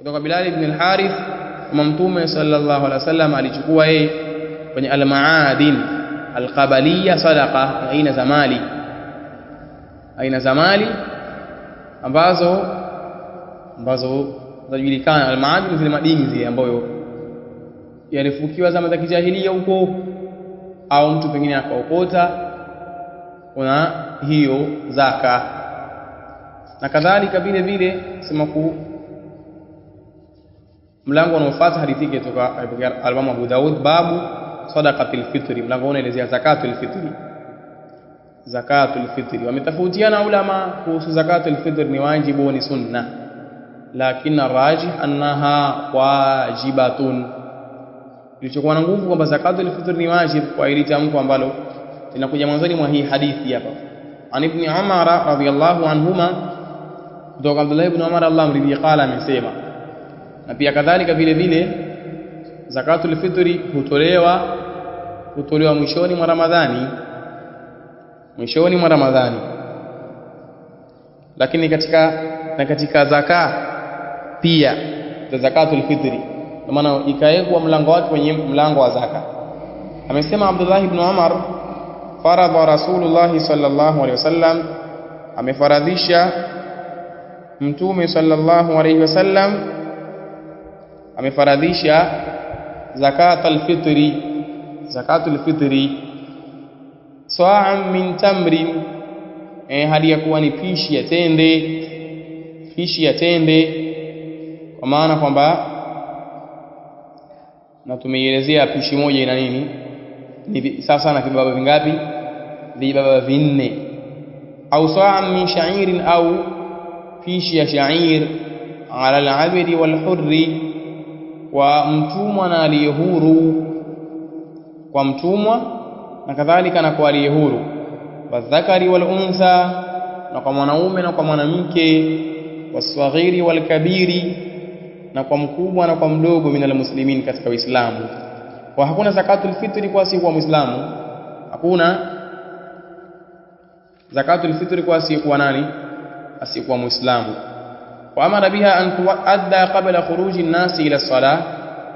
kutoka Bilal ibn al-Harith kwamba Mtume sallallahu alaihi wasallam alichukua yeye kwenye al-maadin al-qabaliyya sadaqa, aina za mali ambazo zinajulikana. Al-maadin zile madini zile ambayo yalifukiwa zama za kijahilia huko, au mtu pengine akaokota, kuna hiyo zaka. Na kadhalika vile vile sema mlango unaofuata hadithi kutoka al-Imam Abu Daud, babu sadaqatul fitri, mlango unaelezea zakatul fitri. Wametofautiana ulama kuhusu zakatul fitri ni wajibu au ni sunna, lakini rajih annaha wajibatun. Kilichokuwa na nguvu kwamba zakatul fitri ni wajibu kwa ile tamko ambalo linakuja mwanzoni mwa hii hadithi hapa. An ibn Umar radhiyallahu anhuma, kutoka Abdullah ibn Umar Allah mridhi, qala, amesema. Na pia kadhalika vile vile zakatul fitri hutolewa mwishoni mwa Ramadhani, lakini katika zaka pia za zakatul fitri, kwa maana ikawekwa mlango wake kwenye mlango wa zaka. Amesema Abdullah ibn Umar, faradha Rasulullah sallallahu alaihi wasallam, amefaradhisha Mtume sallallahu alaihi wasallam, amefaradhisha zakatul fitri sa'an min tamrin, hadi ya kuwa ni pishi ya tende, kwa maana kwamba na tumeielezea pishi moja ina nini, ni sasa na vibaba vingapi? Vibaba 4. Au sa'an min sha'irin, au pishi ya sha'ir, ala al-'abdi wal hurri, kwa mtumwa na aliyehuru, kwa mtumwa na kadhalika na kwa aliyehuru, wadhakari wal unsa, na kwa mwanaume na kwa mwanamke, waswaghiri wal kabiri, na kwa mkubwa na kwa mdogo, minal muslimin, katika Uislamu. Kwa hakuna zakatul fitri kwa si kwa Muislamu, hakuna zakatul fitri kwa si kwa nani? Asiyekuwa Muislamu. Wa amara biha an tuadda qabla khuruji an-nasi ila as-salah,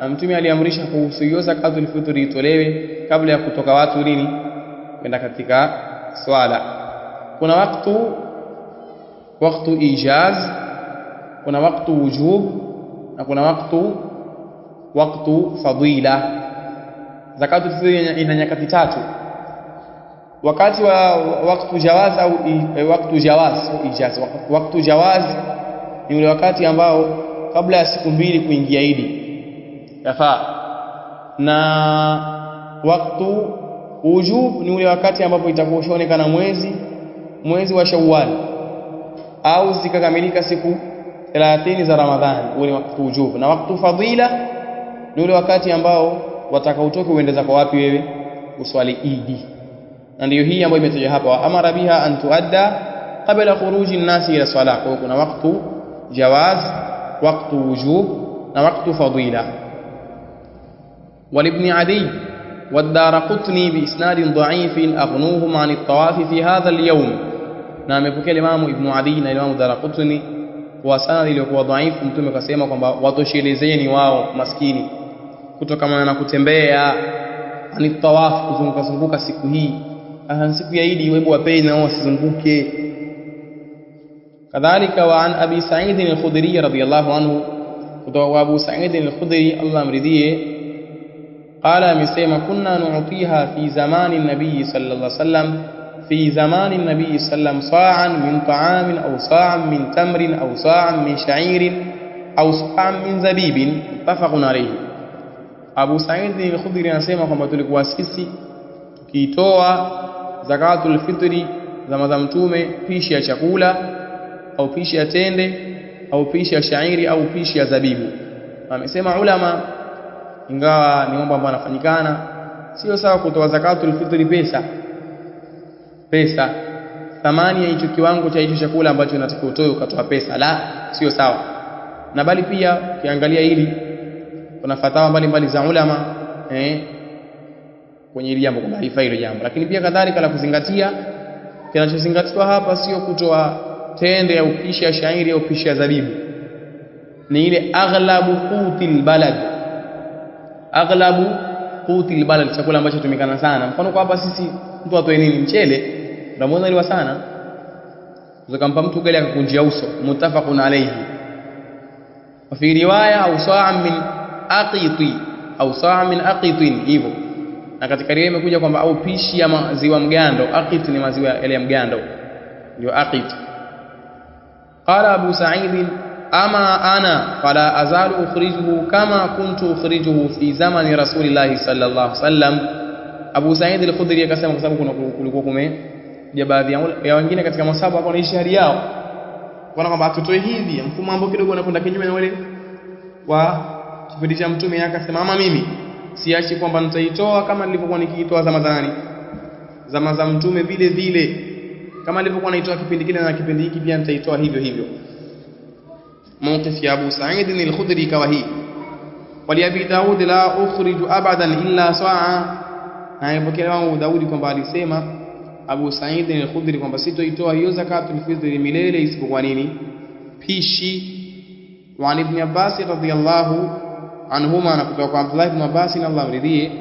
na Mtume aliamrisha kuhusu hiyo zakatul fitri itolewe kabla ya kutoka watu nini, kwenda katika swala. Kuna wakati ijaz, kuna wakati wujub, na kuna wakati fadila. Zakatul fitri ina nyakati tatu: wakati wa wakati jawaz au wakati jawaz au ijaz. Wakati jawaz ni ule wakati ambao kabla ya siku 2 kuingia Idi yafaa, na wakati wujub ni ule wakati ambapo itakuwa ushaonekana mwezi wa Shawwal au zikakamilika siku 30 za Ramadhani, ule wakati wujub. Na wakati fadila ni ule wakati ambao watakaotoka uendeza kwa wapi wewe uswali Idi, na ndio hii ambayo imetajwa hapa, wa amara biha an tuadda qabla khuruji an-nasi ila salah. Kwa kuna wakati jawaz, wakati wujub na wakati fadila. ولابن عدي والدارقطني بإسناد ضعيف أغنوهم عن الطواف في هذا اليوم. na amepokea Imam Ibn Adi na Imam Daraqutni kwa sanad iliyokuwa dhaifu. Mtume akasema kwamba watoshelezeni wao maskini kutokana na kutembea, ani tawaf, kuzunguka siku hii, siku ya Idi, wewe wapeni nao wasizunguke. Kadhalika wa an Abi Sa'id al-Khudri radhiyallahu anhu, kutoka Abu Sa'id al-Khudri Allah amridhie, qala, amesema, kunna nu'tiha fi zamani an-nabiy sallallahu alaihi wasallam, في زمان النبي صلى الله عليه وسلم صاعا من طعام أو صاعا من تمر أو صاعا من شعير أو صاعا من زبيب، متفق عليه. Abu Sa'id al-Khudri anasema kwamba tulikuwa sisi tukitoa zakatul fitri za Mtume pishi ya chakula au pishi ya tende au pishi ya shairi au pishi ya zabibu. Amesema ulama, ingawa ni mambo ambayo yanafanyikana, sio sawa kutoa zakatul fitri pesa thamani ya hicho kiwango cha hicho chakula ambacho unatakiwa utoe ukatoa pesa, la, sio sawa. Na bali pia ukiangalia hili kuna fatawa mbalimbali za ulama kwenye hili jambo, kwamba haifai hilo jambo. Lakini pia kadhalika la kuzingatia, kinachozingatiwa hapa sio kutoa tende au pishi ya shairi au pishi ya zabibu, ni ile aghlabu qutil balad. Aghlabu qutil balad, chakula ambacho tumikana sana. Mfano kwa hapa sisi mtu atoe nini? Mchele Ramadhani liwa sana, ukampa mtu ugali akakunjia uso, muttafaqun alayhi. Wa fi riwaya au sa'an min aqiti au sa'an min aqitin, hivyo. Na katika riwaya imekuja kwamba au pishi ya maziwa mgando. Aqit ni maziwa yale ya mgando, ndio aqit. Qala Abu Sa'id ama ana fala azalu ukhrijuhu kama kuntu ukhrijuhu fi zamani Rasulillah sallallahu alaihi wasallam. Abu Sa'id al-Khudri akasema, kwa sababu kulikuwa kumeja baadhi ya wengine katika masahaba kwa wanaishi hali yao, kwa kwamba atutoe hivi mfumo ambao kidogo anakwenda kinyume na wale wa kipindi cha Mtume. Akasema ama mimi siachi kwamba nitaitoa kama nilivyokuwa nikiitoa zama za nani, zama za Mtume vile vile, kama nilivyokuwa naitoa kipindi kile na kipindi hiki pia nitaitoa hivyo hivyo. Mawqif ya Abu Sa'id al-Khudri kawahi. Wali Abi Daud la ukhriju abadan illa sa'a, na ipokea Abu Daudi kwamba alisema Abu Sa'id al-Khudri kwamba sitoitoa hiyo zakatul fitri milele isipokuwa nini? Pishi. Wa Ibn Abbas radhiyallahu anhuma, na kutoka kwa Abdullah ibn Abbas na Allah mridhie,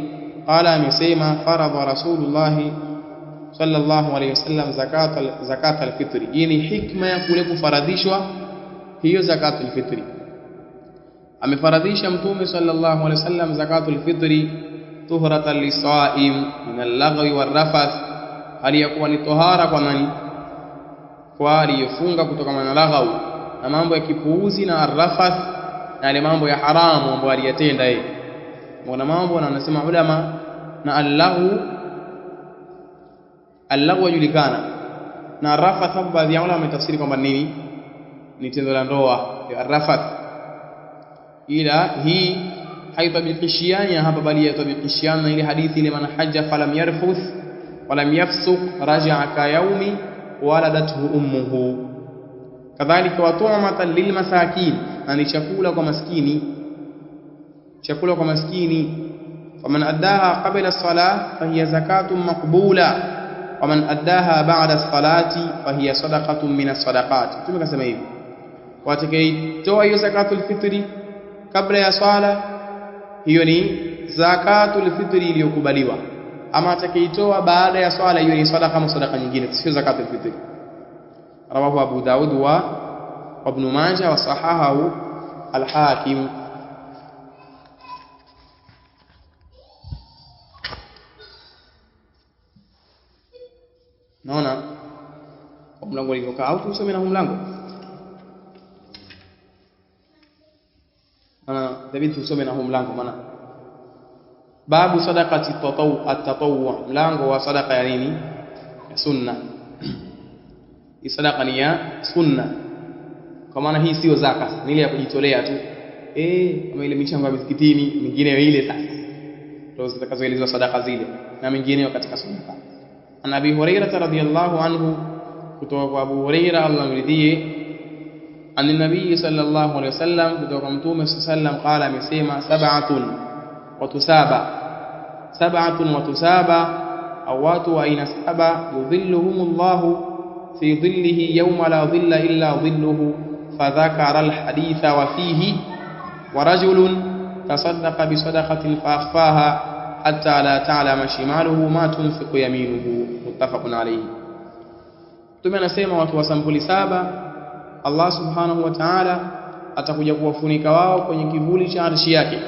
qala amesema faradha Rasulullah sallallahu alayhi wasallam zakatul fitri. Hii ni hikma ya kule kufaradhishwa hiyo zakatul fitri. Amefaradhisha Mtume sallallahu alayhi wasallam zakatul fitri tuhratan lisaim min al-laghwi war-rafath, hali ya kuwa ni tohara kwa nani? Kwa aliyefunga kutokana na laghau na mambo ya kipuuzi na ar-rafath na ile mambo ya haramu ambayo aliyatenda yeye. Mwana mambo na anasema ulama na Allahu wajulikana na ar-rafath, baadhi ya ulama wametafsiri kwamba nini? Ni tendo la ndoa, ar-rafath. Ila hii haitabikishiana hapa, bali yatabikishiana ile hadithi ile, man hajja falam yarfuth walam yafsuq raja'a ka yaumi waladathu ummuhu. Kadhalika watumatan lilmasakin, na ni chakula kwa maskini, chakula kwa maskini. Faman addaha qabla as-salah fahiya zakatun maqbula waman addaha ba'da as-salati fahiya sadaqatun min as-sadaqat. Tumekasema hivi, watakaitoa hiyo zakatul fitri kabla ya swala, hiyo ni zakatul fitri iliyokubaliwa. Ama atakaitoa baada ya swala, hiyo ni sadaqa kama sadaqa nyingine, sio zakatul fitri. Rawahu Abu Daud wa Ibn Majah wa sahahahu al-Hakim. Naona mlango ulivyokaa, au tusome na mlango? David tusome na mlango, maana babu sadaqati at-tatawwu, mlango wa sadaqa ya nini? Ya sunna. Hii sadaqa ni ya sunna, kwa maana hii sio zaka, ni ile ya kujitolea tu, kama ile michango ya misikitini mingine ile. Sasa ndio zitakazoelezwa sadaqa zile na mingineyo katika sunna. Ana Abi Hurairah radhiyallahu anhu, kutoka kwa Abu Hurairah Allah mridhie, an nabii sallallahu alayhi wasallam, kutoka Mtume sallam, qala amesema sab'atun wa tusaba, au watu wa aina saba, yudhilluhumullahu fi dhillihi yawma la dhilla illa dhilluhu. Fadhakara alhaditha wa fihi wa rajulun tasaddaqa bi sadaqatin fa akhfaha hatta la ta'lama shimaluhu ma tunfiqu yaminuhu. Muttafaqun alayhi. Mtume anasema watu wa sampuli saba Allah subhanahu wa ta'ala atakuja kuwafunika wao kwenye kivuli cha arshi yake,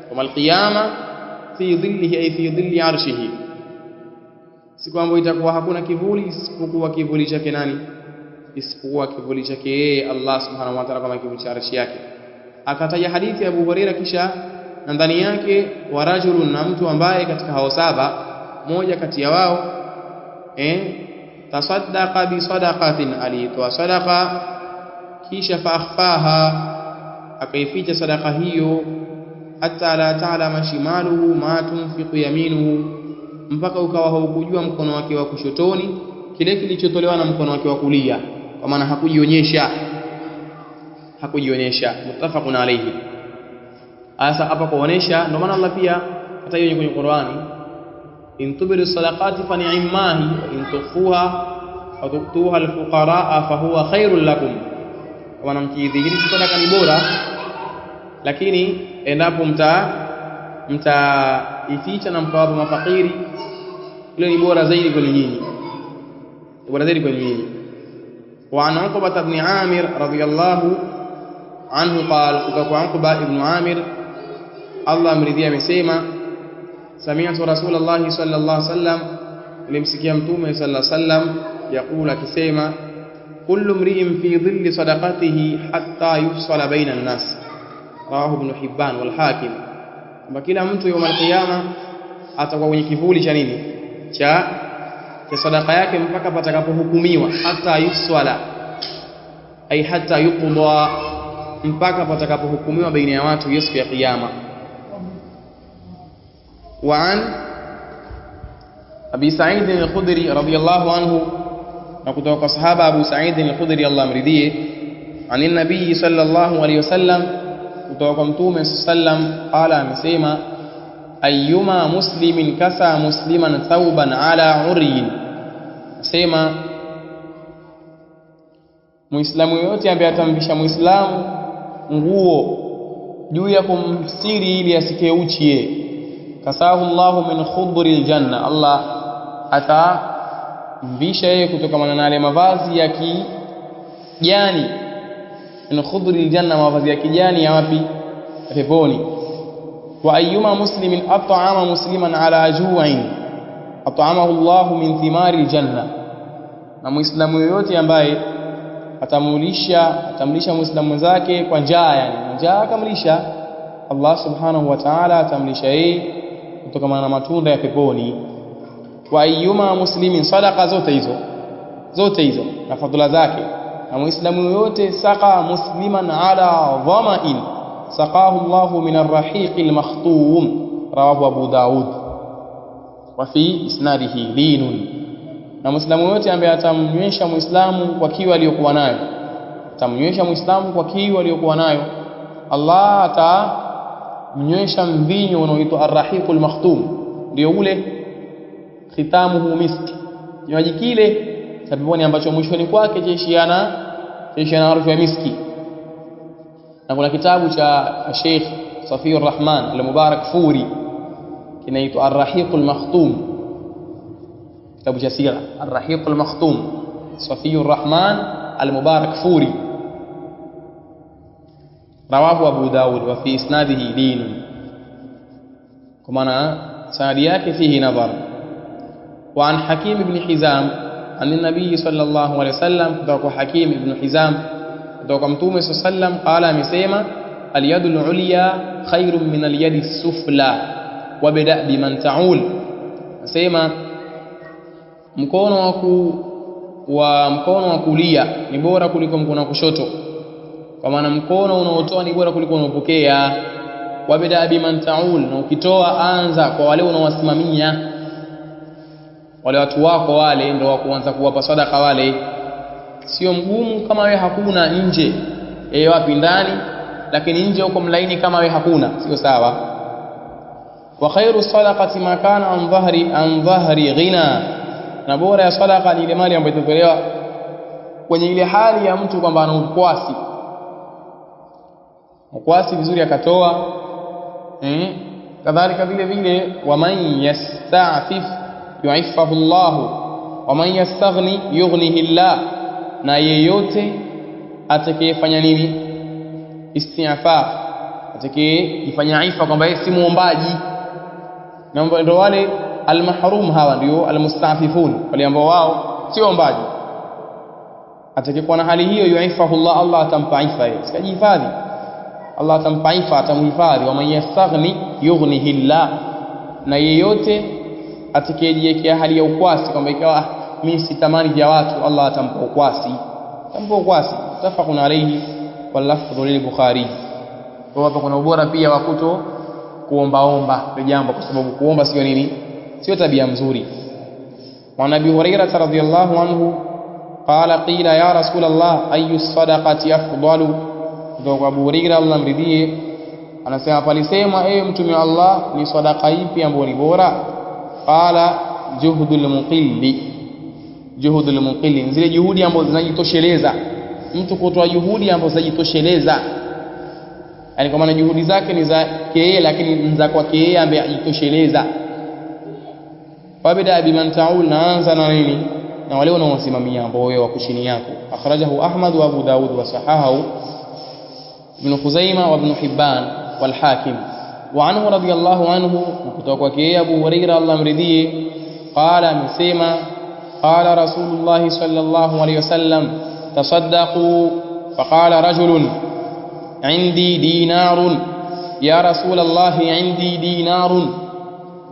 kwa alqiyama, fi dhillihi ay fi dhilli arshihi, siku ambayo itakuwa hakuna kivuli isipokuwa kivuli chake nani? Isipokuwa kivuli chake yeye Allah subhanahu wa ta'ala, kama kivuli cha arshi yake. Akataja hadithi ya Abu Hurairah, kisha na ndani yake wa rajulun, na mtu ambaye katika hao saba moja kati ya wao tasaddaqa bi sadaqatin, alitoa sadaqa kisha fa akhfaha, akaificha sadaqa hiyo, hatta la ta'lama shimaluhu ma tunfiqu yaminuhu, mpaka ukawa haukujua mkono wake wa kushotoni kile kilichotolewa na mkono wake wa kulia, kwa maana hakujionyesha. Muttafaqun alayhi. Asa hapa kuonesha, ndio maana Allah pia hata hiyo kwenye Qur'ani, in tubiru sadaqati fa ni'mahi wa in tukhfuha wa tu'tuha al-fuqara fa huwa khairul lakum, kwa maana mkidhihirisha sadaka ni bora lakini endapo mtaificha na mkawapa mafakiri, hilo ni bora zaidi kwenu nyinyi, bora zaidi kwenu nyinyi. Wa an Uqba ibn Amir radiyallahu anhu qala, kutoka Uqba ibn Amir Allah amridhia amesema, sami'tu Rasulullah sallallahu alaihi wasallam, nilimsikia mtume sallallahu alaihi wasallam yaqulu, akisema, kullu mri'in fi dhilli sadaqatihi hatta yufsala baina an-nas, rawahu Ibn Hibban wal Hakim. Kwamba kila mtu yawm al-qiyama atakuwa kwenye kivuli cha nini, cha sadaka yake mpaka patakapohukumiwa, hatta yufsala ay hatta yuqda, mpaka patakapohukumiwa baina ya watu siku ya kiyama. Wa an Abi Sa'id al-Khudri radiyallahu anhu, na kutoka kwa sahaba Abu Sa'id al-Khudri Allah amridhie, ani nabii sallallahu alayhi wasallam, kutoka kwa mtume sallam, qala, amesema, ayyuma muslimin kasa musliman thawban ala uryin, sema muislamu yote ambaye atamvisha muislamu nguo juu ya kumstiri ili asike uchi yeye, kasahu Allahu min khudril janna, Allah atamvisha yeye kutokana na yale mavazi ya kijani, min khudril janna, mavazi ya kijani ya wapi? Peponi. Wa ayyuma muslimin at'ama musliman ala ju'in at'amahu Allahu min thimaril janna, na muislamu yote ambaye atamlisha muislamu mwenzake kwa njaa, yani njaa akamlisha, Allah subhanahu wa ta'ala atamlisha yeye kutokana na matunda ya peponi. Wa ayyuma muslimin, sadaqa zote hizo na fadhila zake, na muislamu yote saqa musliman ala dhama'in saqahu Allahu min ar-rahiqil makhtum, rawahu Abu Daud wa fi isnadihi linun. Na muislamu yote ambaye atamnywesha muislamu kwa kiu aliyokuwa nayo, Allah atamnywesha mvinyo unaoitwa ar-rahiqul makhtum, ndio ule khitamuhu miski, kinywaji kile cha peponi ambacho mwishoni kwake chaishiana harufu ya miski. Na kuna kitabu cha Sheikh Safiyur Rahman al-Mubarak Furi kinaitwa ar-rahiqul makhtum, kitabu cha sira, ar-rahiqul makhtum, Safiyur Rahman al-Mubarak Furi, rawahu Abu Daud wa fi isnadihi din, kwa maana sanadi yake fihi nadhar. Wa an Hakim ibn Hizam an nabii sallallahu alayhi wasallam, kutoka Hakim ibn Hizam kutoka mtume sallam, qala, amesema, al-yadul ulya khairun min al-yadi sufla wa bida biman ta'ul, asema mkono wa kulia ni bora kuliko mkono wa kushoto, kwa maana mkono unaotoa ni bora kuliko unaopokea. Wa bida biman ta'ul, na ukitoa anza kwa wale unaowasimamia, wale watu wako wale ndio wa kuanza kuwapa sadaka wale, sio mgumu kama wewe hakuna nje, wapi ndani, lakini nje huko mlaini kama wewe hakuna, sio sawa. Wa khairu sadaqati ma kana an dhahri ghina, na bora ya sadaqa ni ile mali ambayo itatolewa kwenye ile hali ya mtu kwamba ana ukwasi vizuri akatoa. Kadhalika vile vile, wa man yasta'fif yu'iffahu Allah wa man yastaghni yughnihi Allah, na yeyote atakayefanya nini, isti'faf, atakayefanya ifa kwamba yeye si muombaji, na ndio wale al-mahrum, hawa ndio al-musta'fifun, wale ambao wao si waombaji. Atakayekuwa na hali hiyo, yu'iffahu Allah, Allah atampa ifa yeye, sikajihifadhi, Allah atampa ifa, atamhifadhi. Wa man yastaghni yughnihi Allah, na yeyote atakayejiwekea hali ya ukwasi kwamba ikawa mimi sitamani vya watu, Allah atampa ukwasi. Tafaqun alayhi wal lafdhu lil Bukhari. Kwa hapa kuna ubora pia wa kuombaomba kwa jambo, kwa sababu kuomba sio nini, sio tabia nzuri. Wa Nabii Hurairah radhiyallahu anhu qala, qila ya Rasulullah ayu sadaqati afdalu, kwa Abu Hurairah Allah amridhie anasema, palisema, mtume wa Allah, ni sadaqa ipi ambayo ni bora? Qala juhudul muqilli, zile juhudi ambazo zinajitosheleza, mtu kutoa juhudi ambazo zinajitosheleza. yani kwa maana juhudi zake ni za yeye lakini ni za kwake yeye ambaye ajitosheleza. Wabida biman ta'ul, naanza na nini? Na wale wanaosimamia ambao wewe wako chini yako. Akhrajahu Ahmad wa Abu Daud wa sahahahu Ibn Khuzaimah wa Ibn Hibban wal Hakim. Wa anhu radiyallahu anhu, kutoka kwake Abu Hurairah Allah amridhie, qala, amesema qala Rasulullah sallallahu alayhi wasallam tasaddaqu faqala rajulun indi dinarun ya Rasulullah indi dinarun.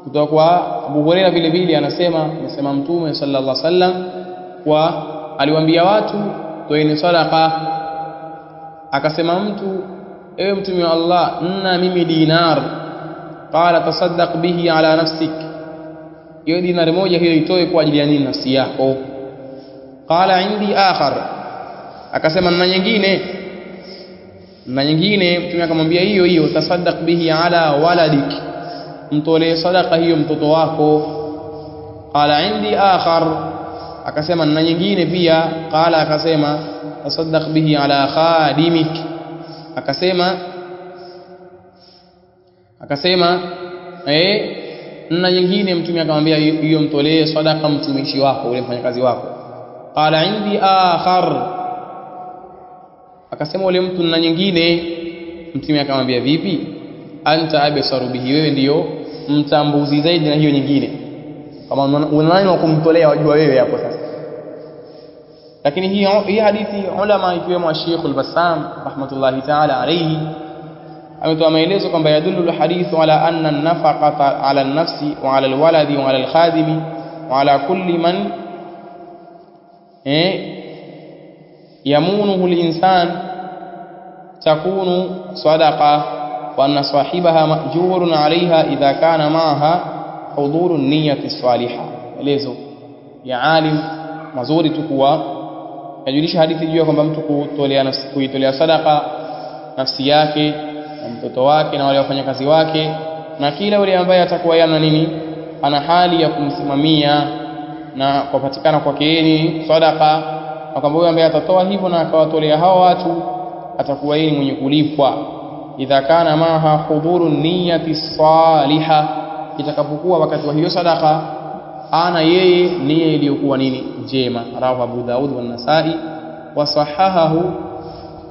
Kutoka kwa Abu Hurairah vile vile anasema Mtume sallallahu alaihi wasallam kwa aliwaambia watu toeni sadaqa, akasema mtu, ewe Mtume wa Allah, nina mimi dinar. Qala tasaddaq bihi ala nafsik, hiyo dinar moja hiyo itoe kwa ajili ya nini? Nafsi yako. Qala indi akhar, akasema na nyingine. Mtume akamwambia hiyo hiyo, tasaddaq bihi ala waladik, mtolee sadaqa hiyo mtoto wako. Qala indi akhar, akasema na nyingine pia. Qala, akasema tasaddaq bihi ala khadimik, akasema na nyingine Mtume akamwambia hiyo mtolee sadaqa mtumishi wako, ule mfanyakazi wako. Qala indi akhar, akasema ule mtu na nyingine. Mtume akamwambia vipi? Anta absaru bihi, wewe ndio mtambuzi zaidi na hiyo nyingine, kama unani wa kumtolea wajua wewe hapo sasa. Lakini hii hadithi ulama ikiwemo Sheikh al-Bassam rahmatullahi ta'ala alayhi ametoa maelezo kwamba yadullu al-hadithu ala anna an-nafaqata ala an-nafsi wa ala al-waladi wa ala al-khadimi wa ala kulli man yamunuhu al-insan takunu sadaqa wa anna sahibaha ma'jurun 'alayha idha kana ma'aha huduru an-niyyati as-salihah. Elezo ya alim mazuri tukua yajulisha hadithi juu kwamba mtu kuitolea sadaqa nafsi yake na mtoto wake na wale wafanyakazi wake na kila yule ambaye atakuwa yana nini, ana hali ya kumsimamia na kupatikana kwake yeye sadaqa, na kwamba yule ambaye atatoa hivyo na akawatolea hao watu atakuwa yeye mwenye kulipwa. Idha kana maha huduru niyyati salihah, itakapokuwa wakati wa hiyo sadaqa ana yeye nia iliyokuwa nini, njema. Rawahu Abu Daud wa Nasa'i wa sahahahu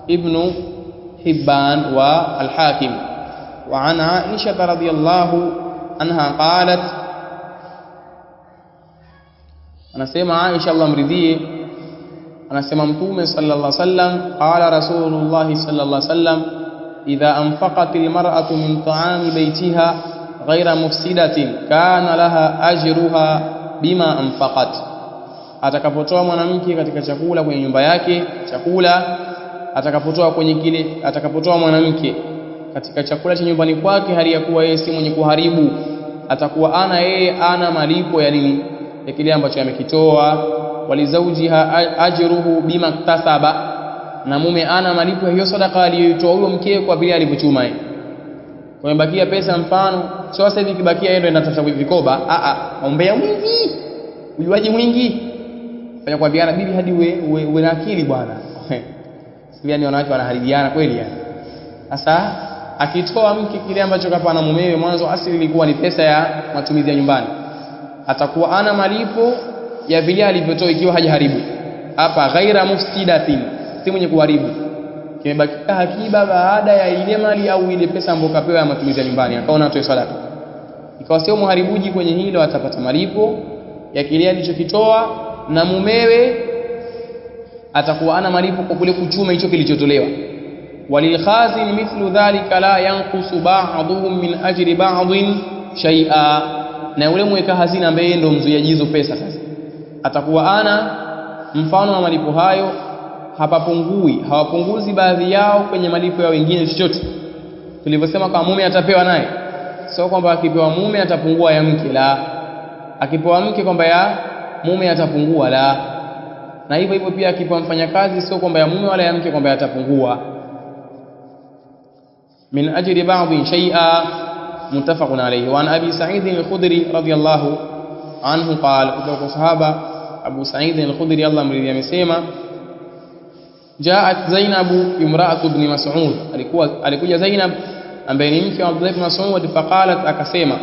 Ibn Hibban wa al-Hakim. Wa an Aisha radhiyallahu anha qalat, anasema Aisha Allah mridhie, anasema Mtume sallallahu alaihi wasallam, qala Rasulullah sallallahu alaihi wasallam, idha anfaqat al-mar'atu min ta'ami baytiha ghayra mufsidatin kana laha ajruha bima anfaqat, atakapotoa mwanamke katika chakula kwenye nyumba yake, chakula atakapotoa mwanamke katika chakula cha nyumbani kwake hali ya kuwa yeye si mwenye kuharibu, atakuwa ana malipo ya nini, ya kile ambacho amekitoa. Walizaujiha ajruhu bima iktasaba, na mume ana malipo ya hiyo sadaqa aliyoitoa huyo mke kwa vile alivyochuma yeye. Kwa mbakia pesa, mfano sio sasa hivi kibakia yeye ndio anatafuta vikoba, ombea mwingi, ujuaji mwingi, fanya kwa biana bibi hadi uwe na akili bwana. Sivyo ni wanawake wanaharibiana kweli yani. Sasa akitoa mke kile ambacho kapa na mumewe mwanzo asili ilikuwa ni pesa ya matumizi ya nyumbani, atakuwa ana malipo ya vile alivyotoa ikiwa hajaharibu. Hapa ghaira mufsidatin, si mwenye kuharibu. Kimebakia hakiba baada ya ile mali au ile pesa ambayo kapewa ya matumizi ya nyumbani, akaona atoe sadaka, ikawa sio muharibuji kwenye hilo, atapata malipo ya kile alichokitoa, na mumewe atakuwa ana malipo kwa kule kuchuma hicho kilichotolewa. Walilkhazin mithlu dhalika la yanqusu ba'dhum min ajri ba'dhin shay'a, na yule mweka hazina ambaye ndio mzuiaji hizo pesa sasa atakuwa ana mfano wa malipo hayo, hawapunguzi baadhi yao kwenye malipo ya wengine chochote. Tulivyosema kwa mume atapewa naye, sio kwamba akipewa mume atapungua ya mke, la. Akipewa mke kwamba ya mume atapungua, la. Na hivyo hivyo pia akipewa mfanyakazi sio kwamba ya mume wala ya mke kwamba atapungua. Min ajri ba'dhin shay'a, muttafaqun alayhi. Wa an Abi Sa'id al-Khudri radiyallahu anhu qala, kutoka sahaba Abu Sa'id al-Khudri Allah mridhie amesema, Jaat Zainab imra'atu ibn Mas'ud, alikuja Zainab ambaye ni mke wa Abdullah ibn Mas'ud, faqalat, akasema,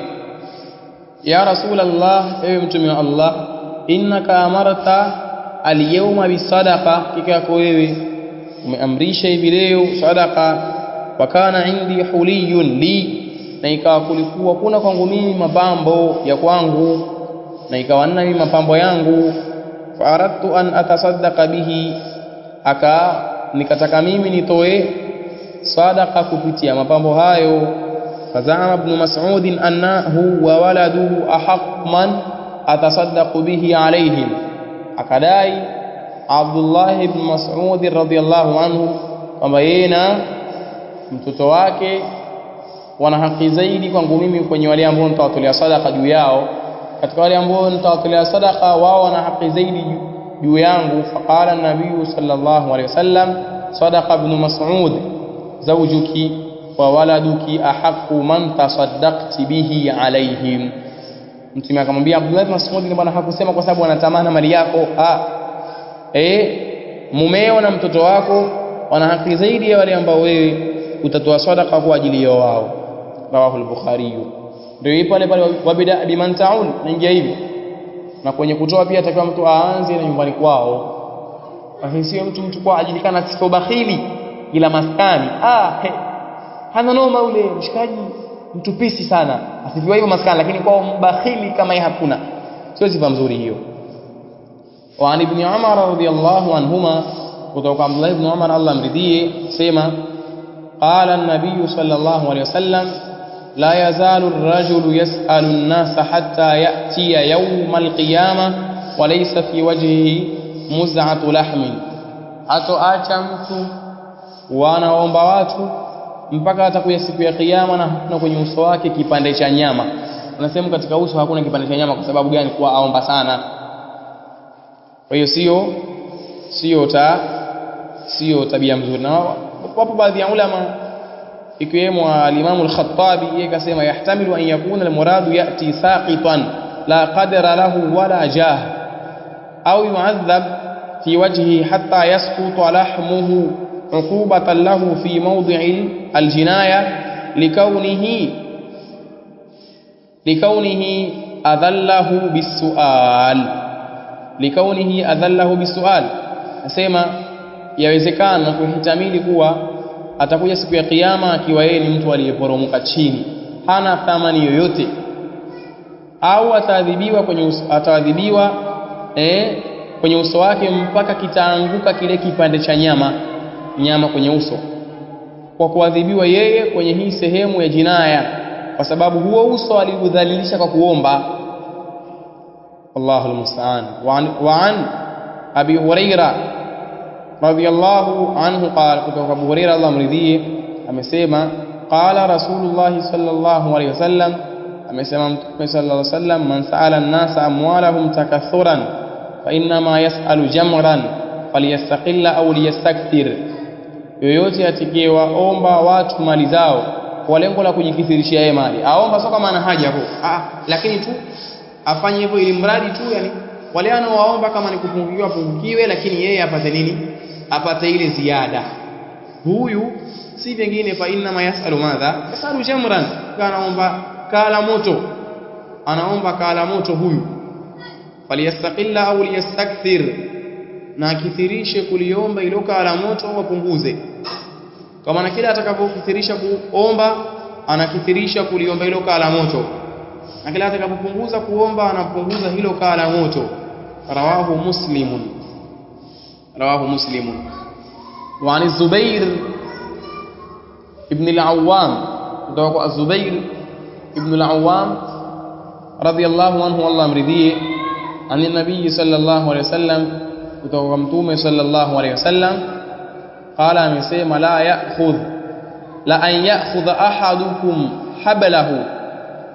ya Rasulullah, ewe mtume wa Allah, innaka amarta al-yawma bisadaqa, kika wewe umeamrisha hivi leo sadaqa, wa kana indi huliyun li, na ikawa kulikuwa kuna kwangu mimi mapambo ya kwangu, na ikawa nina mimi mapambo yangu, fa aradtu an atasaddaqa bihi, nikataka mimi nitoe sadaqa kupitia mapambo hayo. Fazama ibn Mas'ud annahu wa waladuhu ahaq man atasaddaqu bihi alayhim, akadai Abdullah ibn Mas'ud radhiyallahu anhu kwamba yeye na mtoto wake wana haki zaidi kwangu mimi kwenye wale ambao nitawatolea sadaqa juu yao, katika wale ambao nitawatolea sadaqa wao wana haki zaidi juu yangu. Faqala an-nabiy sallallahu alayhi wasallam, sadaqa ibn Mas'ud, zawjuki wa waladuki ahaqqu man tasaddaqti bihi alayhim. Mtume akamwambia Abdullah ibn Mas'ud, ni bwana hakusema kwa sababu anatamana mali yako, mumeo na mtoto wako wana haki zaidi ya wale ambao wewe utatoa sadaqa kwa ajili yao wao. Rawahu al-Bukhari. Ndio pale pale wabida biman ta'ul, naingia hivi. Na kwenye kutoa pia atakiwa mtu aanze na nyumbani kwao. Sio mtu kwa ajilikana sio bakhili ila maskani. Hana noma ule mshikaji mtupisi sana, asifiwa hivyo maskani, lakini kwa mbakhili kama yeye hakuna, sio sifa nzuri hiyo. Wa an ibn Umar radhiyallahu anhuma, kutoka Abdullah ibn Umar Allah amridhie, sema qala an-nabiy sallallahu alayhi wasallam, la yazalu ar-rajulu yas'alu an-nasa hatta ya'tiya yawm al-qiyamah wa laysa fi wajhihi muz'atu lahmin, hatoacha mtu wanaomba watu mpaka atakuja siku ya kiyama na hakuna kwenye uso wake kipande cha nyama. Unasema katika uso hakuna kipande cha nyama kwa sababu gani? Kwa aomba sana. Kwa hiyo sio tabia nzuri. Na wapo baadhi ya ulama ikiwemo al-Imam al-Khattabi, yeye kasema yahtamilu an yakuna al-muradu yati saqitan la qadra lahu wala jah, au yu'adhab fi wajhihi hatta yasquta lahmuhu عقوبة له في موضع الجناية لكونه أذله بالسؤال. Nasema yawezekana kuhitamili kuwa atakuja siku ya kiyama akiwa yeye ni mtu aliyeporomoka chini, hana thamani yoyote, au ataadhibiwa kwenye uso wake mpaka kitaanguka kile kipande cha nyama kwenye uso, kwa kuadhibiwa yeye kwenye hii sehemu ya jinaya, kwa sababu huo uso aliudhalilisha kwa kuomba. Allahu almusta'an. Wa an Abi Huraira radhiyallahu anhu qala, kutoka Abu Huraira Allah amridhie, amesema qala Rasulullah sallallahu alayhi wasallam, amesema Mtume sallallahu alayhi wasallam, man sa'ala an-nasa amwalahum takathuran fa inna ma yas'alu jamran falyastaqilla aw liyastakthir, yoyote atakayewaomba watu mali zao kwa lengo la kujikithirishia yeye mali, aomba sio kama ana haja hapo, lakini tu afanye hivyo ili mradi tu, yani wale anaowaomba kama ni kupungukiwe, lakini yeye apate nini? Apate ile ziada. Huyu si vingine, fa inna ma yasalu madha, yasalu jamran, anaomba kala moto huyu, faliyastaqilla au liyastakthir, na akithirishe kuliomba ilo kala moto wapunguze. Kwa maana kila atakapokithirisha kuomba anakithirisha kuliomba ilo kala moto, na kila atakapopunguza kuomba anapunguza hilo kala moto. Rawahu Muslimun. Wa an Zubair ibn al-Awwam, kutoka Zubair ibn al-Awwam radhiyallahu anhu Allah amridhie, an nabii sallallahu alayhi wasallam, kutoka Mtume sallallahu alayhi wasallam, qala, amesema la an ya'khudha ahadukum hablahu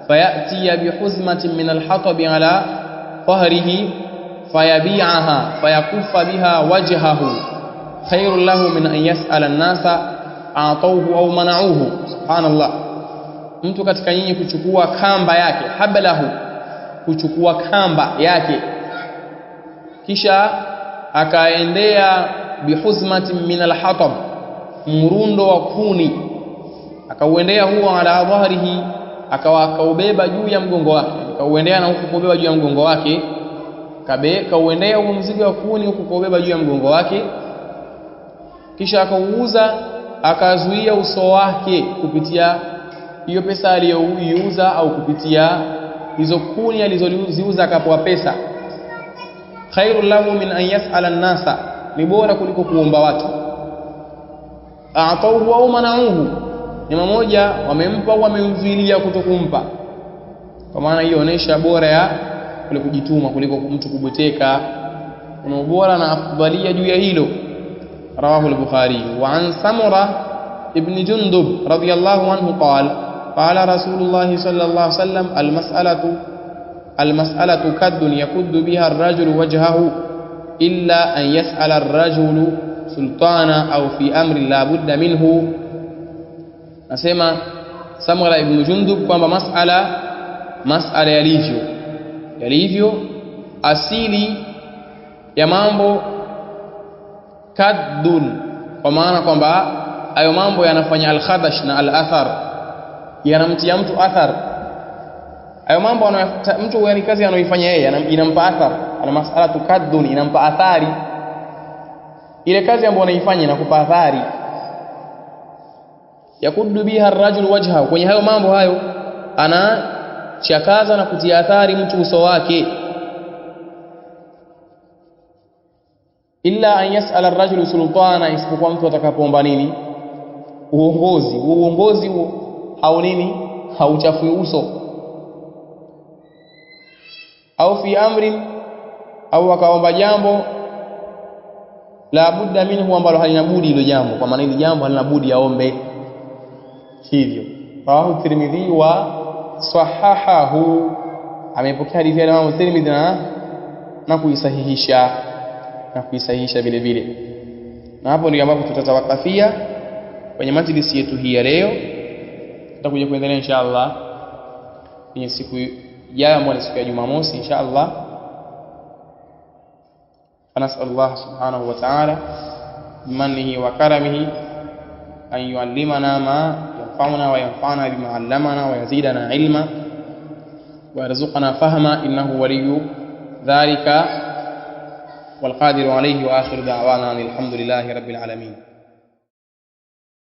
fayati bihuzmatin min al-hatab ala dhahrihi fayabi'aha fayakuffa biha wajhahu khairun lahu min an yas'ala an-nasa a'tawhu aw mana'uhu. Subhanallah. Mtu katika nyinyi kuchukua kamba yake, hablahu, kuchukua kamba yake, kisha akaendea bihuzmatin min alhatab, murundo wa kuni, akauendea huo ala dhahrihi, akaubeba juu ya mgongo wake, akauendea na huku kubeba juu ya mgongo wake, kauendea huo mzigo wa kuni huku kubeba juu ya mgongo wake, kisha akauuza, akazuia uso wake kupitia hiyo pesa aliyoiuza au kupitia hizo kuni alizoziuza akapoa pesa. Khairul lahu min an yas'ala an-nasa, ni bora kuliko kuomba watu. A'tauhu au mana'uhu, ni mmoja wamempa au wamemzuilia kutokumpa. Kwa maana hiyo inaonyesha bora ya kule kujituma kuliko mtu kubweteka, kuna ubora na afdalia juu ya hilo. Rawahu al-Bukhari. Wa an Samura ibn Jundub radiyallahu anhu qala qala Rasulullah sallallahu alaihi wasallam المسألة كد يكد بها الرجل وجهه إلا أن يسأل الرجل سلطانا أو في أمر لا بد منه. نسمع Samura ibn Jundub kwamba masala yalivyo asili ya mambo kaddun, kwa maana kwamba hayo mambo yanafanya al-khadash na al-athar, yanamtia mtu athar. Hayo mambo mtu yani kazi anayoifanya yeye inampa athar, ana mas'alatu kaddun, inampa athari. Ile kazi ambayo anaifanya inakupa athari. Yakuddu biha ar-rajul wajhahu, kwenye hayo mambo hayo anachakaza na kutia athari mtu uso wake. Illa an yas'ala ar-rajulu sultana, isipokuwa mtu atakapoomba nini? Uongozi. Uongozi au nini? Hauchafui uso. Au fi amrin, au akaomba jambo la budda minhu, ambalo halina budi hilo jambo, kwa maana hili jambo halina budi aombe hivyo. Rawahu Tirmidhi wa sahahahu, amepokea hadithi ya Imam Tirmidhi na kuisahihisha vile vile. Na hapo ndio ambapo tutatawakafia kwenye majlisi yetu hii ya leo. Tutakuja kuendelea inshallah kwenye siku ijayo, ambayo ni siku ya Jumamosi inshallah. Nasallallahu subhanahu wa ta'ala bimanihi wa karamihi an yuallimana ma yanfa'una wa yanfa'ana bima 'allamana wa yazidana ilma wa yarzuqana fahma, innahu waliyyu dhalika wal qadiru alayhi. Wa akhiru da'wana alhamdulillahi rabbil alamin.